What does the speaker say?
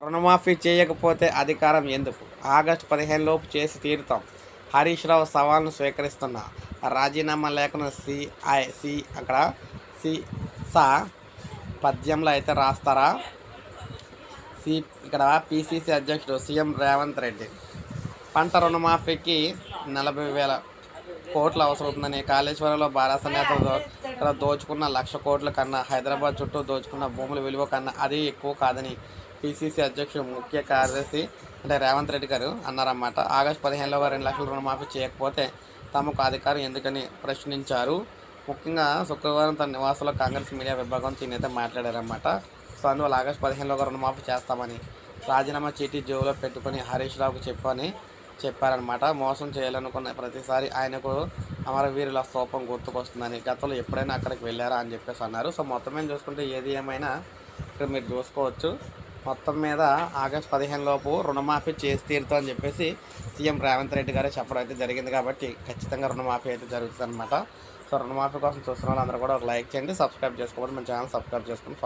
రుణమాఫీ చేయకపోతే అధికారం ఎందుకు? ఆగస్టు 15 లోపు చేసి తీరుతాం. హరీష్ రావు సవాల్ను స్వీకరిస్తున్న రాజీనామా లేఖను అక్కడ సా పద్యంలో అయితే రాస్తారా? ఇక్కడ పిసిసి అధ్యక్షుడు సీఎం రేవంత్ రెడ్డి పంట రుణమాఫీకి 40,000 కోట్లు అవసరవుతుందని, కాళేశ్వరంలో బారాస నేతలు ఇక్కడ దోచుకున్న 1,00,000 కోట్ల కన్నా, హైదరాబాద్ చుట్టూ దోచుకున్న భూముల విలువ కన్నా అది ఎక్కువ కాదని పిసిసి అధ్యక్షుడు ముఖ్య కార్యదర్శి రేవంత్ రెడ్డి గారు అన్నారన్నమాట. ఆగస్టు 15లోగా 2 లక్షల రుణమాఫీ చేయకపోతే తమకు అధికారం ఎందుకని ప్రశ్నించారు. ముఖ్యంగా శుక్రవారం తన నివాసంలో కాంగ్రెస్ మీడియా విభాగంతో ఈయనైతే మాట్లాడారన్నమాట. సో అందువల్ల ఆగస్టు 15లోగా రుణమాఫీ చేస్తామని రాజీనామా చీటీ జోబులో పెట్టుకుని హరీష్ రావుకు చెప్పారనమాట. మోసం చేయాలనుకున్న ప్రతిసారి ఆయనకు అమరవీరుల స్తూపం గుర్తుకొస్తుందని, గతంలో ఎప్పుడైనా అక్కడికి వెళ్ళారా అని చెప్పేసి అన్నారు. సో మొత్తం మీద చూసుకుంటే ఏది ఏమైనా ఇక్కడ మీరు చూసుకోవచ్చు. మొత్తం మీద ఆగస్టు 15 లోపు రుణమాఫీ చేసి తీరుతా అని చెప్పేసి సీఎం రేవంత్ రెడ్డి గారే చెప్పడం అయితే జరిగింది. కాబట్టి ఖచ్చితంగా రుణమాఫీ అయితే జరుగుతుంది అనమాట. సో రుణమాఫీ కోసం చూస్తున్న వాళ్ళందరూ కూడా ఒక లైక్ చేయండి, సబ్స్క్రైబ్ చేసుకోవాలి, మన ఛానల్ సబ్స్క్రైబ్ చేసుకుని